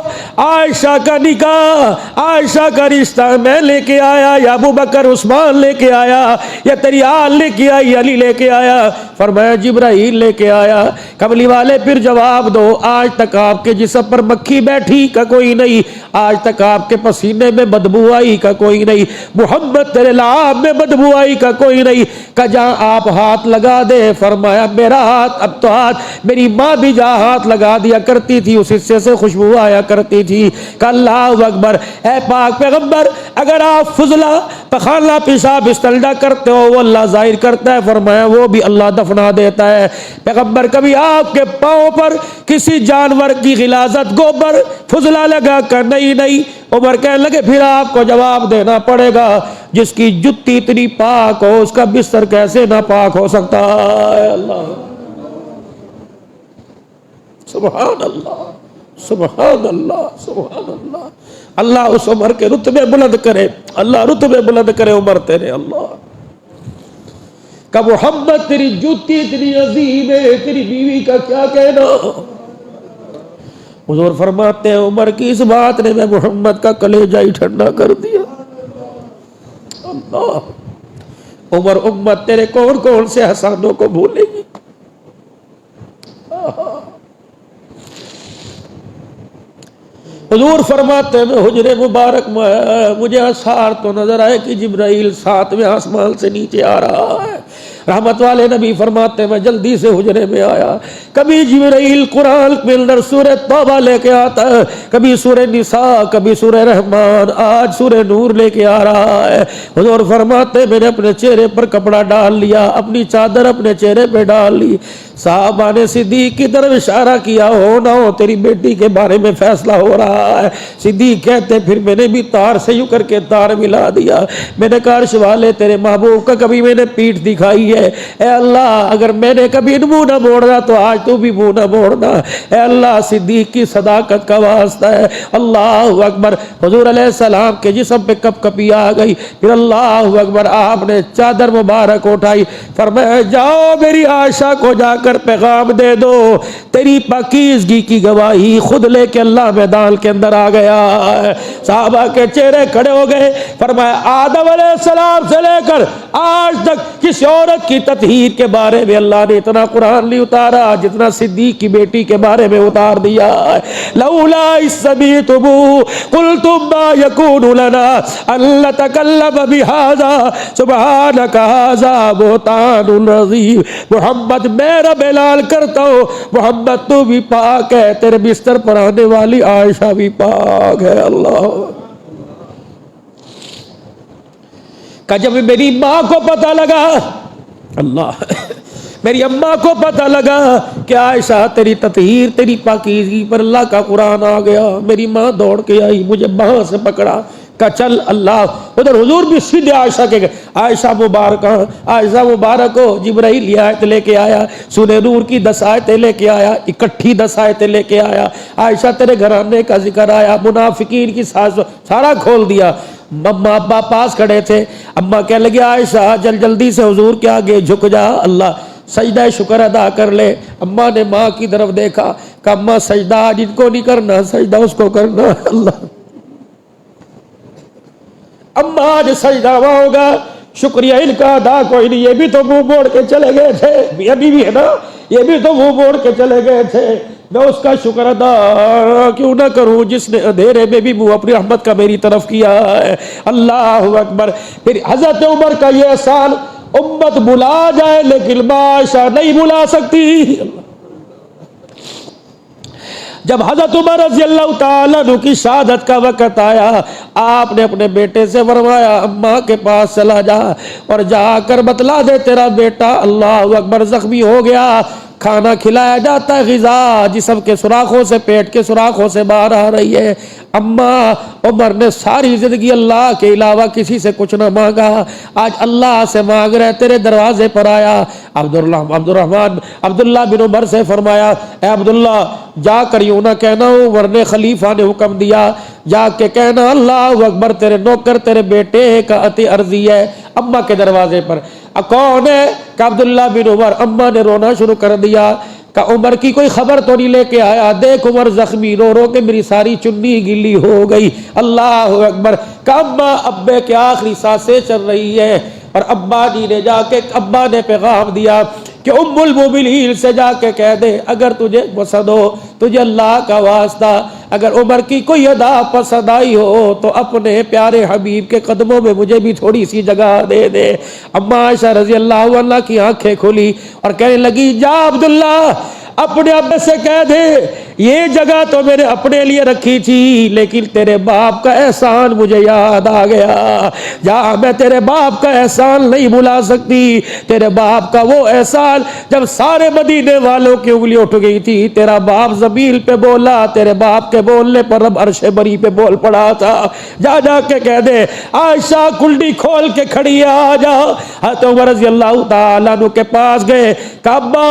Speaker 1: عائشہ کا نکاح، عائشہ کا رشتہ میں لے کے آیا یا ابو بکر عثمان لے کے آیا یا تیری آل لے کے آئی، علی لے کے آیا؟ فرمایا جبرائیل لے کے آیا۔ کملی والے پھر جواب دو، آج تک آپ کے جسم پر مکھی بیٹھی کا کوئی نہیں، آج تک آپ کے پسینے میں بدبو آئی کا کوئی نہیں، محمد تیرے لعاب میں بدبو آئی کا کوئی نہیں، کہ جہاں آپ ہاتھ لگا دے، فرمایا میرا ہاتھ اب تو ہاتھ، میری ماں بھی جہاں ہاتھ لگا دیا کرتی تھی اس حصے سے خوشبو آیا کرتی تھی، کہ اللہ اکبر۔ اے پاک پیغمبر اگر آپ فضلہ پخانہ پیشاب استنجا کرتے ہو وہ اللہ ظاہر کرتا ہے، فرمایا وہ بھی اللہ دفنا دیتا ہے۔ پیغمبر کبھی آپ کے پاؤں پر کسی جانور کی غلاظت گوبر فضلہ لگا کر نہیں، عمر کہنے لگے پھر آپ کو جواب دینا پڑے گا، جس کی جتی اتنی پاک ہو اس کا بستر کیسے ناپاک ہو سکتا ہے؟ اللہ سبحان اللہ سبحان اللہ سبحان اللہ۔ اللہ اس عمر کے رتبے بلند کرے، اللہ رتبے بلند کرے عمر تیرے، اللہ کہ محمد تیری جوتی اتنی عظیم ہے، تیری بیوی کا کیا کہنا۔ حضور فرماتے ہیں عمر کی اس بات نے میں محمد کا کلیجہ ہی ٹھنڈا کر دیا۔ اللہ عمر امت تیرے کون کون سے احسانوں کو بھولے گی؟ حضور فرماتے ہیں حجرے مبارک میں مجھے اشعار تو نظر آئے کہ جبرائیل 7ویں آسمان سے نیچے آ رہا ہے۔ رحمت والے نبی فرماتے ہیں میں جلدی سے حجرے میں آیا، کبھی جبرائیل قرآن کے اندر سورہ توبہ لے کے آتا ہے، کبھی سورہ نساء، کبھی سورہ رحمان، آج سورہ نور لے کے آ رہا ہے۔ حضور فرماتے ہیں میں نے اپنے چہرے پر کپڑا ڈال لیا، اپنی چادر اپنے چہرے پہ ڈال لی، صحابہ نے صدیق کی طرف اشارہ کیا، ہو نہ ہو تیری بیٹی کے بارے میں فیصلہ ہو رہا ہے۔ صدیق کہتے پھر میں نے بھی تار سے یوں کر کے تار ملا دیا، میں نے کہا عرش والے تیرے محبوب کا کبھی میں نے پیٹھ دکھائی ہے، اے اللہ اگر میں نے کبھی منہ نہ موڑنا تو آج تو بھی منہ نہ موڑنا، اے اللہ صدیق کی صداقت کا واسطہ ہے۔ اللہ اکبر۔ حضور علیہ السلام کے جسم پہ کپ کپی آ گئی، پھر اللہ اکبر آپ نے چادر مبارک اٹھائی، فرمایا جاؤ میری عائشہ کو جا کر پیغام دے دو، تیری پاکیزگی کی گواہی خود لے کے اللہ میدان کے اندر آ گیا ہے۔ صحابہ کے چہرے کھڑے ہو گئے، فرمایا آدم علیہ السلام سے لے کر آج تک کسی عورت کی تطہیر کے بارے میں اللہ نے اتنا قرآن نہیں اتارا جتنا صدیق کی بیٹی کے بارے میں اتار دیا ہے۔ لولا اذ سمعتموہ قلتم ما یکون لنا ان نتکلم بہذا سبحانک ھذا بہتان عظیم۔ محمد میں رب اعلان کرتا ہوں محمد تو بھی پاک ہے، تیرے بستر پر آنے والی عائشہ بھی پاک ہے۔ اللہ کہ جب میری ماں کو پتہ لگا، اللہ میری اماں کو پتہ لگا کہ عائشہ تیری تطہیر تیری پاکیزگی پر اللہ کا قرآن آ گیا، میری ماں دوڑ کے آئی، مجھے باں سے پکڑا کہ چل اللہ ادھر حضور بھی سیدھے عائشہ کے گئے، عائشہ مبارکہ عائشہ مبارک ہو، جبرائیل یہ آیت لے کے آیا، سورہ نور کی 10 آیتیں لے کے آیا، اکٹھی 10 آیتیں لے کے آیا، عائشہ تیرے گھرانے کا ذکر آیا، منافقین کی سارا کھول دیا۔ مما ابا پاس کھڑے تھے، اماں کہنے لگی عائشہ جلدی سے حضور کے آگے جھک جا، اللہ سجدہ شکر ادا کر لے۔ اماں نے ماں کی طرف دیکھا کہ اماں سجدہ جن کو نہیں کرنا سجدہ اس کو کرنا، اللہ اماں آج سجدہ وہاں ہوگا، شکریہ ان کا ادا کوئی نہیں، یہ بھی تو منہ موڑ کے چلے گئے تھے، ابھی بھی ہے نا، یہ بھی تو منہ موڑ کے چلے گئے تھے، میں اس کا شکر ادا کیوں نہ کروں جس نے اندھیرے میں بھی منہ اپنی رحمت کا میری طرف کیا ہے۔ اللہ اکبر۔ پھر حضرت عمر کا یہ احسان امت بلا جائے لیکن عائشہ نہیں بلا سکتی۔ جب حضرت عمر رضی اللہ تعالیٰ عنہ کی شہادت کا وقت آیا، آپ نے اپنے بیٹے سے فرمایا اماں کے پاس چلا جا اور جا کر بتلا دے تیرا بیٹا اللہ اکبر زخمی ہو گیا، کھانا کھلایا جاتا ہے، غذا جسم کے سوراخوں سے پیٹ کے سوراخوں سے باہر آ رہی ہے۔ اماں عمر نے ساری زندگی اللہ کے علاوہ کسی سے کچھ نہ مانگا، آج اللہ سے مانگ رہے، تیرے دروازے پر آیا۔ عبداللہ بن عمر سے فرمایا اے عبداللہ جا کر یوں نہ کہنا، عمر نے خلیفہ نے حکم دیا جا کے کہنا اللہ اکبر تیرے نوکر تیرے بیٹے کا عطی عرضی ہے اماں کے دروازے پر۔ کون ہے کہ عبداللہ بن عمر۔ اماں نے رونا شروع کر دیا کہ عمر کی کوئی خبر تو نہیں لے کے آیا، دیکھ عمر زخمی، رو رو کے میری ساری چنی گیلی ہو گئی۔ اللہ اکبر۔ کہ اماں ابے کے آخری سانسیں چل رہی ہے اور ابا جی نے جا کے ابا نے پیغام دیا کہ ام المومنین سے جا کے کہہ دے اگر تجھے پسند ہو، تجھے اللہ کا واسطہ اگر عمر کی کوئی ادا پسند آئی ہو تو اپنے پیارے حبیب کے قدموں میں مجھے بھی تھوڑی سی جگہ دے دے۔ اما عائشہ رضی اللہ عنہ کی آنکھیں کھلی اور کہنے لگی جا عبداللہ اپنے ابے سے کہہ دے یہ جگہ تو میں نے اپنے لیے رکھی تھی لیکن تیرے باپ کا احسان مجھے یاد آ گیا، جا میں تیرے باپ کا احسان نہیں بھلا سکتی، تیرے باپ کا وہ احسان جب سارے مدینے والوں کی انگلی اٹھ گئی تھی، تیرا باپ زمین پہ بولا، تیرے باپ کے بولنے پر رب عرش بری پہ بول پڑا تھا، جا جا کے کہہ دے عائشہ کلڈی کھول کے کھڑی ہے آ جا۔ حضرت عمر رضی اللہ تعالیٰ عنہ کے پاس گئے کہ ابا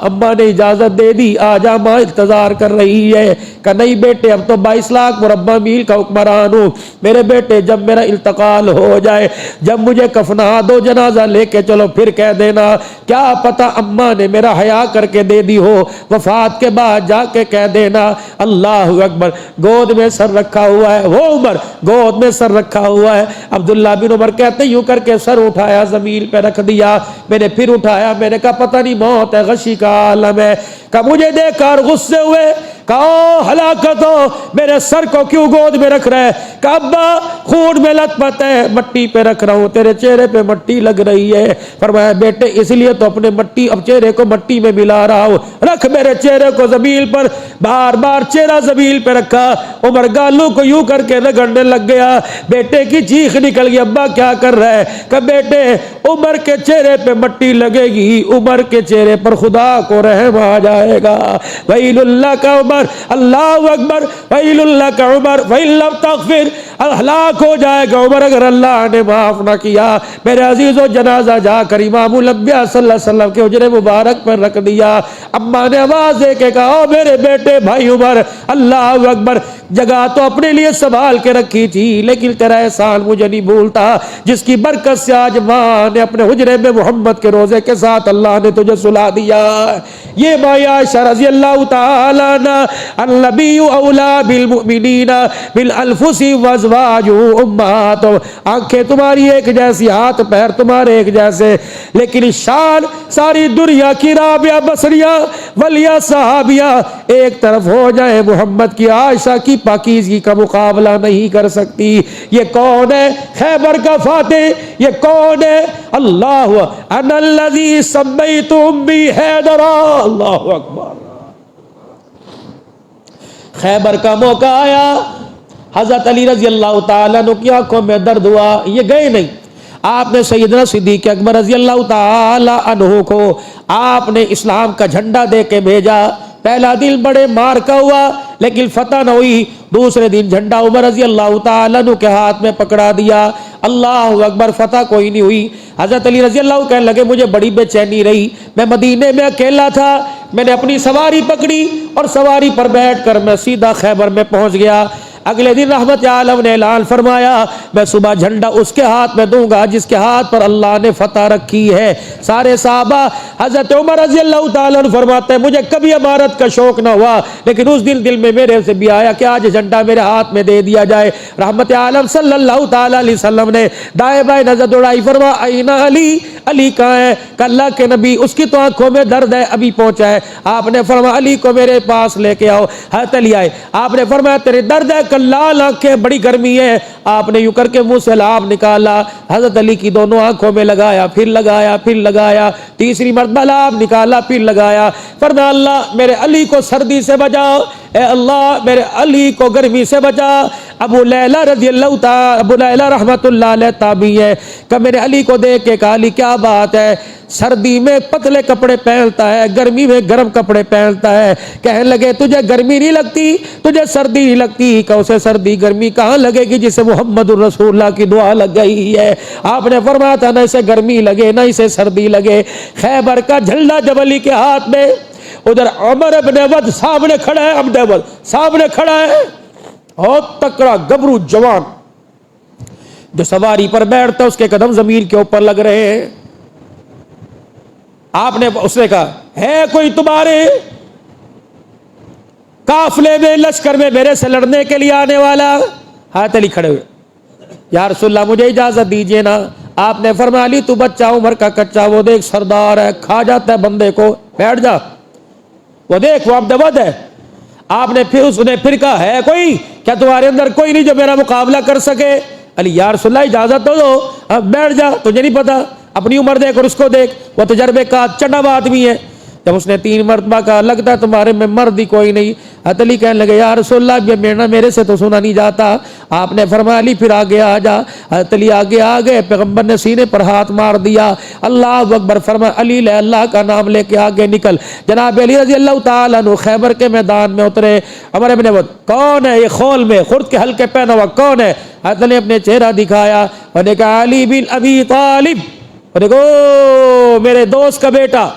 Speaker 1: ابا نے اجازت دے دی آ جا، ماں انتظار کر رہی ہے کہ نہیں بیٹے اب تو 22 لاکھ مربع میل کا حکمران ہوں، میرے بیٹے جب میرا انتقال ہو جائے جب مجھے کفنا دو جنازہ لے کے چلو پھر کہہ دینا، کیا پتہ اماں نے میرا حیا کر کے دے دی ہو، وفات کے بعد جا کے کہہ دینا۔ اللہ اکبر۔ گود میں سر رکھا ہوا ہے وہ عمر، گود میں سر رکھا ہوا ہے۔ عبداللہ بن عمر کہتے یوں کر کے سر اٹھایا زمین پہ رکھ دیا، میں نے پھر اٹھایا، میں نے کہا پتہ نہیں موت ہے غشی کا عالم ہے، کہ مجھے دیکھ کر غصے ہوئے کہا ہلاکت ہو میرے سر کو کیوں گود میں رکھ رہا ہے، کہ ابا خون میں لت پت ہے مٹی پہ رکھ رہا ہوں، تیرے چہرے پہ مٹی لگ رہی ہے۔ فرمایا بیٹے اس لیے تو اپنے مٹی اب چہرے کو مٹی میں ملا رہا ہوں، رکھ میرے چہرے کو زمین پر، بار بار چہرہ زمین پہ رکھا۔ عمر گالوں کو یوں کر کے رگڑنے لگ گیا، بیٹے کی چیخ نکل گئی ابا کیا کر رہا ہے، کہ بیٹے عمر کے چہرے پہ مٹی لگے گی، عمر کے چہرے پر خدا کو رحم آ جائے گا۔ ویل اللہ کا عمر، اللہ اکبر، ویل اللہ کا عمر، وَإِن لَّمْ تَغْفِرْ ہلاک ہو جائے گا عمر اگر اللہ نے معاف نہ کیا۔ میرے عزیزو جنازہ جا کر امام الانبیاء صلی اللہ علیہ وسلم کے حجرے مبارک پر رکھ دیا۔ اماں نے آواز دے کے کہا او میرے بیٹے بھائی عمر، اللہ اکبر، جگہ تو اپنے لیے سنبھال کے رکھی تھی لیکن تیرا احسان مجھے نہیں بھولتا، جس کی برکت سے آج ماں نے اپنے حجرے میں محمد کے روزے کے ساتھ اللہ نے تجھے سلا دیا۔ یہ ماں عائشہ رضی اللہ تعالی عنہ، النبی اولا بالمؤمنین بالانفس وازواجہ امہاتہم، آنکھیں تمہاری ایک جیسی، ہاتھ پیر تمہارے ایک جیسے، لیکن شان ساری دنیا کی رابعہ بصریہ ولیہ صحابیہ ایک طرف ہو جائے، محمد کی عائشہ کی پاکیزگی کا مقابلہ نہیں کر سکتی۔ یہ کون ہے؟ خیبر کا فاتح۔ یہ کون ہے؟ اللہ انا الذی سمیت امی حیدرا، اللہ اکبر۔ خیبر کا موقع آیا، حضرت علی رضی اللہ تعالیٰ عنہ کی آنکھوں میں درد ہوا، یہ گئے نہیں۔ آپ نے سیدنا صدیق اکبر رضی اللہ تعالیٰ عنہ کو آپ نے اسلام کا جھنڈا دے کے بھیجا۔ پہلا دن بڑے مار کا ہوا لیکن فتح نہ ہوئی، دوسرے دن جھنڈا عمر رضی اللہ تعالیٰ عنہ کے ہاتھ میں پکڑا دیا، اللہ اکبر، فتح کوئی نہیں ہوئی۔ حضرت علی رضی اللہ کہنے لگے مجھے بڑی بے چینی رہی، میں مدینے میں اکیلا تھا، میں نے اپنی سواری پکڑی اور سواری پر بیٹھ کر میں سیدھا خیبر میں پہنچ گیا۔ اگلے دن رحمت عالم نے اعلان فرمایا میں صبح جھنڈا اس کے ہاتھ میں دوں گا جس کے ہاتھ پر اللہ نے فتح رکھی ہے۔ سارے صحابہ، حضرت عمر رضی اللہ تعالیٰ عنہ فرماتے ہیں مجھے کبھی امارت کا شوق نہ ہوا لیکن اس دن دل میں میرے سے بھی آیا کہ آج جھنڈا میرے ہاتھ میں دے دیا جائے۔ رحمت عالم صلی اللہ تعالیٰ علیہ وسلم نے دائیں بائیں نظر دوڑائی، فرمایا اینا علی، علی کہاں ہے؟ کہ اللہ کے نبی اس کی تو آنکھوں میں درد ہے، ابھی پہنچا ہے۔ آپ نے فرمایا علی کو میرے پاس لے کے آؤ۔ حضرت علی آئے، آپ نے فرمایا تیرے درد ہے؟ لال آنکھیں، بڑی گرمی ہے۔ آپ نے یوں کر کے منہ سے لعاب نکالا، حضرت علی کی دونوں آنکھوں میں لگایا، پھر لگایا، پھر لگایا، تیسری مرتبہ لعاب نکالا، پھر لگایا۔ فرمایا اللہ میرے علی کو سردی سے بچاؤ، اے اللہ میرے علی کو گرمی سے بچا۔ ابو لیلہ رضی اللہ تعالی، ابو لیلہ رحمت اللہ علیہ تابعی ہے، کہ میرے علی کو دیکھ کے کہا علی کیا بات ہے؟ سردی میں پتلے کپڑے پہنتا ہے، گرمی میں گرم کپڑے پہنتا ہے۔ کہنے لگے تجھے گرمی نہیں لگتی، تجھے سردی نہیں لگتی؟ کہ اسے سردی گرمی کہاں لگے گی جسے محمد الرسول اللہ کی دعا لگ گئی ہے۔ آپ نے فرمایا تھا نہ اسے گرمی لگے نہ اسے سردی لگے۔ خیبر کا جھنڈا جب علی کے ہاتھ میں، ادھر عمر ابن ود سامنے کھڑا ہے، ابن ود سامنے کھڑا ہے، بہت تکڑا گبرو جوان، جو سواری پر بیٹھتا اس کے قدم زمین کے اوپر لگ رہے ہیں۔ آپ نے اس نے کہا ہے کوئی تمہارے قافلے میں لشکر میں میرے سے لڑنے کے لیے آنے والا؟ حضرت علی کھڑے ہوئے، یا رسول اللہ مجھے اجازت دیجئے نا۔ آپ نے فرمایا علی تو بچہ عمر کا کچا، وہ دیکھ سردار ہے، کھا جاتا ہے بندے کو، بیٹھ جا، وہ دیکھ وہ عبد ود ہے۔ آپ نے پھر اس نے پھر کہا ہے کوئی، کیا تمہارے اندر کوئی نہیں جو میرا مقابلہ کر سکے؟ علی یا رسول اللہ اجازت تو دو، اب بیٹھ جا، تجھے نہیں پتا، اپنی عمر دیکھ اور اس کو دیکھ، وہ تجربے کا چڑھا آدمی ہے۔ جب اس نے 3 مرتبہ کہا لگتا ہے تمہارے میں مرد ہی کوئی نہیں، حضرت علی کہنے لگے یا رسول اللہ یہ میرے سے تو سنا نہیں جاتا۔ آپ نے فرمایا علی پھر آگے آ جا۔ حضرت علی آگے آ گئے، پیغمبر نے سینے پر ہاتھ مار دیا، اللہ اکبر فرمایا علی لے اللہ کا نام لے کے آگے نکل۔ جناب علی رضی اللہ تعالیٰ عنہ خیبر کے میدان میں اترے۔ عمر ابن ود کون ہے یہ خول میں خرد کے حلقے پہنا ہوا کون ہے؟ حضرت علی نے اپنے چہرہ دکھایا اور نے کہا علی بن ابی طالب، اور دیکھو میرے دوست کا بیٹا،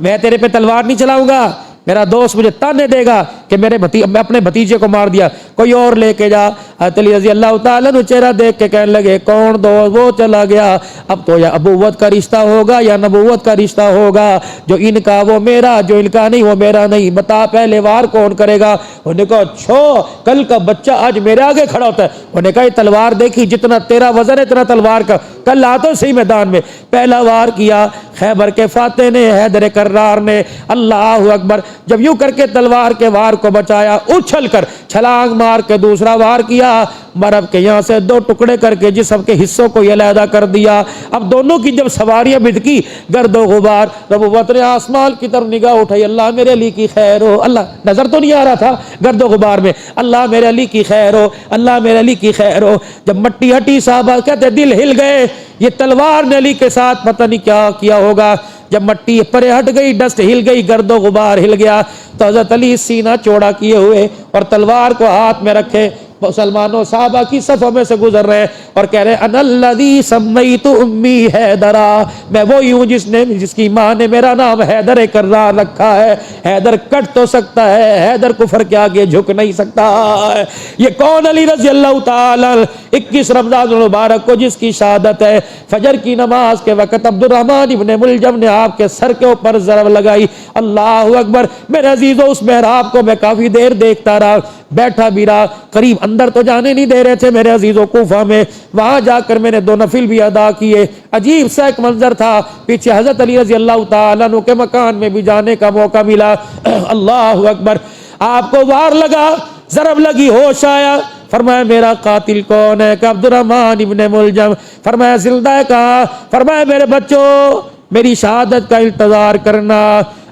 Speaker 1: میں تیرے پہ تلوار نہیں چلاؤں گا، میرا دوست مجھے تانے دے گا کہ میں اپنے بھتیجے کو مار دیا، کوئی اور لے کے جا۔ حضرت علی رضی اللہ تعالیٰ نے چہرہ دیکھ کے کہنے لگے کون دوست؟ وہ چلا گیا، اب تو یا ابوت کا رشتہ ہوگا یا نبوت کا رشتہ ہوگا، جو ان کا وہ میرا، جو ان کا نہیں وہ میرا نہیں، بتا پہلے وار کون کرے گا؟ انہوں نے کہا چھو کل کا بچہ آج میرے آگے کھڑا ہوتا ہے۔ انہوں نے کہا یہ تلوار دیکھی جتنا تیرا وزن ہے اتنا تلوار کا، کل آ تو صحیح میدان میں۔ پہلا وار کیا خیبر کے فاتح نے، حیدر کرار نے، اللہ اکبر، جب یوں کر کے تلوار کے وار کو بچایا، اچھل کر چھلانگ مار کے دوسرا وار کیا، مرب کے یہاں سے 2 ٹکڑے کر کے جسم کے حصوں کو یہ علیحدہ کر دیا۔ اب دونوں کی جب سواریاں بدکی، گرد و غبار، نبوت نے آسمان کی طرف نگاہ اٹھائی، اللہ میرے علی کی خیر ہو، اللہ نظر تو نہیں آ رہا تھا گرد و غبار میں، اللہ میرے علی کی خیر ہو، اللہ میرے علی کی خیر ہو۔ جب مٹی ہٹی صحابہ کہتے دل ہل گئے، یہ تلوار نے علی کے ساتھ پتہ نہیں کیا کیا ہوگا۔ جب مٹی پرے ہٹ گئی، ڈسٹ ہل گئی، گرد و غبار ہل گیا، تو حضرت علی سینہ چوڑا کیے ہوئے اور تلوار کو ہاتھ میں رکھے مسلمانوں صحابہ کی صفوں میں سے گزر رہے ہیں اور کہہ رہے ہیں انا الذی سمیت امی حیدرا، میں وہی ہوں جس کی ماں نے میرا نام حیدر کرار رکھا ہے۔ حیدر کٹ تو سکتا ہے، حیدر کفر کے آگے جھک نہیں سکتا ہے۔ یہ کون علی رضی اللہ تعالی 21 رمضان المبارک کو جس کی شہادت ہے، فجر کی نماز کے وقت عبد الرحمن ابن ملجم نے آپ کے سر کے اوپر ضرب لگائی۔ اللہ اکبر میرے عزیزو، اس محراب کو میں کافی دیر دیکھتا رہا، بیٹھا بھی رہا، قریب اندر تو جانے نہیں دے رہے تھے میرے عزیزو کوفہ میں، وہاں جا کر میں نے 2 نفل بھی ادا کیے۔ عجیب سا ایک منظر تھا، پیچھے حضرت علی رضی اللہ تعالیٰ عنہ کے مکان میں بھی جانے کا موقع ملا۔ اللہ اکبر، آپ کو وار لگا، ضرب لگی، ہوش آیا، فرمایا میرا قاتل کون ہے؟ کہ عبد الرحمن ابن ملجم۔ فرمایا زندہ ہے؟ کہا۔ فرمایا میرے بچوں، میری شہادت کا انتظار کرنا،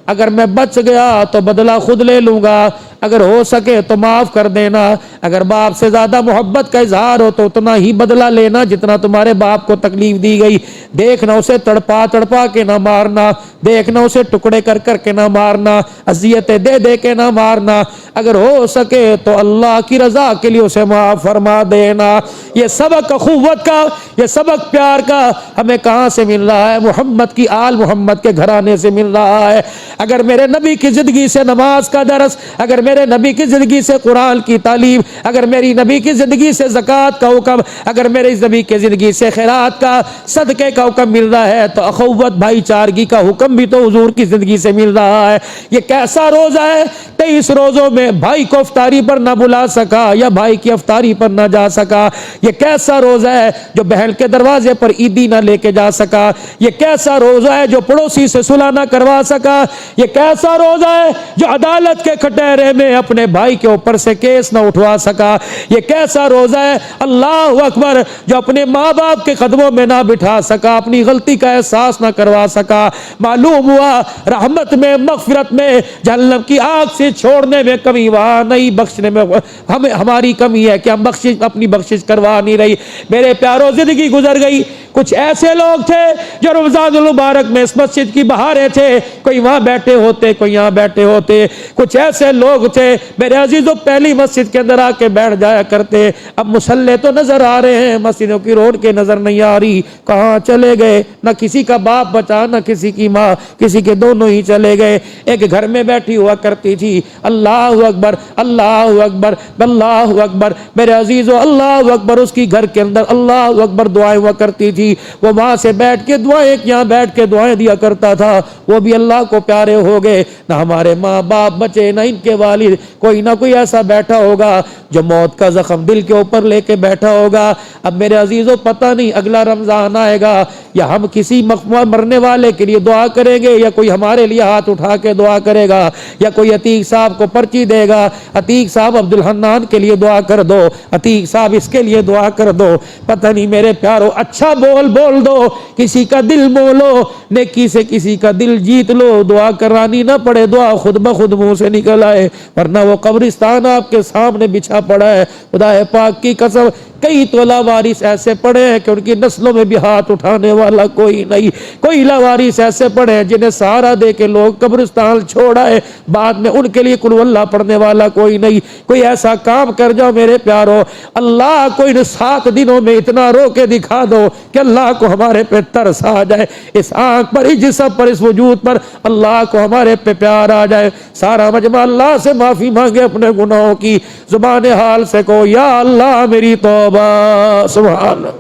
Speaker 1: اگر میں بچ گیا تو بدلہ خود لے لوں گا، اگر ہو سکے تو معاف کر دینا، اگر باپ سے زیادہ محبت کا اظہار ہو تو اتنا ہی بدلہ لینا جتنا تمہارے باپ کو تکلیف دی گئی۔ دیکھنا اسے تڑپا تڑپا کے نہ مارنا، دیکھنا اسے ٹکڑے کر کر کے نہ مارنا، اذیتیں دے دے کے نہ مارنا، اگر ہو سکے تو اللہ کی رضا کے لیے اسے معاف فرما دینا۔ یہ سبق اخوت کا، یہ سبق پیار کا ہمیں کہاں سے مل رہا ہے؟ محمد کی آل محمد کے گھرانے سے مل رہا ہے۔ اگر میرے نبی کی زندگی سے نماز کا درس، اگر میرے نبی کی زندگی سے قرآن کی تعلیم، اگر میری نبی کی زندگی سے زکوٰۃ کا حکم، اگر میرے نبی کی زندگی سے خیرات کا، صدقے کا حکم مل رہا ہے تو اخوت بھائی چارگی کا حکم بھی تو حضور کی زندگی سے مل رہا ہے۔ یہ کیسا روزہ ہے؟ 23 روزوں میں بھائی کو افطاری پر نہ بلا سکا یا بھائی کی افطاری پر نہ جا سکا۔ یہ کیسا روزہ ہے جو بہن کے دروازے پر عیدی نہ لے کے جا سکا؟ یہ کیسا روزہ ہے جو پڑوسی سے صلح نہ کروا سکا؟ یہ کیسا روزہ ہے جو عدالت کے کٹہرے میں اپنے بھائی کے اوپر سے کیس نہ اٹھوا سکا؟ یہ کیسا روزہ ہے اللہ اکبر جو اپنے ماں باپ کے قدموں میں نہ بٹھا سکا، اپنی غلطی کا احساس نہ کروا سکا؟ معلوم ہوا رحمت میں، مغفرت میں، جہنم کی آگ سے چھوڑنے میں کمی وہاں نہیں، بخشنے میں ہماری کمی ہے کہ ہم اپنی بخشش کروا نہیں رہی۔ میرے پیاروں، زندگی گزر گئی، کچھ ایسے لوگ تھے جو رمضان المبارک میں اس مسجد کی بہاریں تھے، کوئی وہاں بیٹھے ہوتے، کوئی یہاں بیٹھے ہوتے۔ کچھ ایسے لوگ تھے میرے عزیزوں، پہلی مسجد کے اندر آ کے بیٹھ جایا کرتے، اب مسلح تو نظر آ رہے ہیں، مسجدوں کی روڈ کے نظر نہیں آ رہی، کہاں چلے گئے؟ نہ کسی کا باپ بچا، نہ کسی کی ماں، کسی کے دونوں ہی چلے گئے۔ ایک گھر میں بیٹھی ہوا کرتی تھی، اللہ اکبر اللہ اکبر اللہ اکبر میرے عزیزوں، اللہ اکبر، اس کی گھر کے اندر اللہ اکبر دعائیں ہوا کرتی تھی، وہ وہاں سے بیٹھ کے دعائیں، یہاں بیٹھ کے دعائیں دیا کرتا تھا، وہ بھی اللہ کو پیارے ہو گئے۔ نہ ہمارے ماں باپ بچے، نہ ان کے والد، کوئی نہ کوئی ایسا بیٹھا ہوگا جو موت کا زخم دل کے اوپر لے کے بیٹھا ہوگا۔ اب میرے عزیزوں، پتہ نہیں اگلا رمضان آئے گا یا ہم کسی مرنے والے کے لیے دعا کریں گے، یا کوئی ہمارے لیے ہاتھ اٹھا کے دعا کرے گا، یا کوئی عتیق صاحب کو پرچی دے گا، عتیق صاحب عبد الحنان کے لیے دعا کر دو، عتیق صاحب اس کے لیے دعا کر دو۔ پتہ نہیں میرے پیارو، اچھا بول دو، کسی کا دل مولو، نیکی سے کسی کا دل جیت لو، دعا کرانی نہ پڑے، دعا خود بخود منہ سے نکل آئے، ورنہ وہ قبرستان آپ کے سامنے بچھا پڑا ہے۔ خدا پاک کی قسم، کئی تو لاوارث ایسے پڑے ہیں کہ ان کی نسلوں میں بھی ہاتھ اٹھانے والا کوئی نہیں، کوئی لاوارث ایسے پڑے ہیں جنہیں سہارا دے کے لوگ قبرستان چھوڑا ہے، بعد میں ان کے لیے قل واللہ پڑھنے والا کوئی نہیں۔ کوئی ایسا کام کر جاؤ میرے پیارو، اللہ کو ان 7 دنوں میں اتنا رو کے دکھا دو کہ اللہ کو ہمارے پہ ترس آ جائے، اس آنکھ پر، اس جسم پر، اس وجود پر اللہ کو ہمارے پہ پیار آ جائے۔ سارا مجمع اللہ سے معافی مانگے اپنے گناہوں کی، زبان حال سے کہو یا اللہ میری توبہ، سبحان اللہ،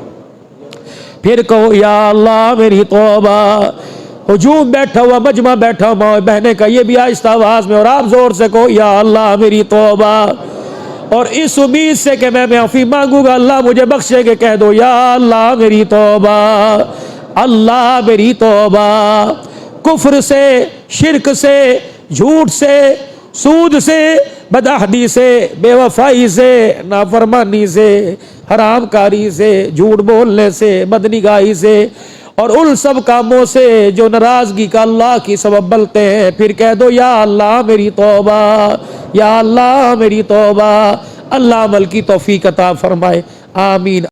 Speaker 1: پھر کہو یا اللہ میری توبہ۔ ہجوم بیٹھا ہوا، مجمع بیٹھا ہوا بہنے کا، یہ بھی آہستہ آواز میں، اور آپ زور سے کہو یا اللہ میری توبہ، اور اس امید سے کہ میں معافی مانگوں گا اللہ مجھے بخشے گے، کہہ دو یا اللہ میری توبہ، اللہ میری توبہ۔ کفر سے، شرک سے، جھوٹ سے، سود سے، بدعہدی سے، بے وفائی سے، نافرمانی سے، حرام کاری سے، جھوٹ بولنے سے، بدنگاہی سے، اور ان سب کاموں سے جو ناراضگی کا اللہ کی سبب بنتے ہیں، پھر کہہ دو یا اللہ میری توبہ، یا اللہ میری توبہ۔ اللہ عمل کی توفیق عطا فرمائے، آمین۔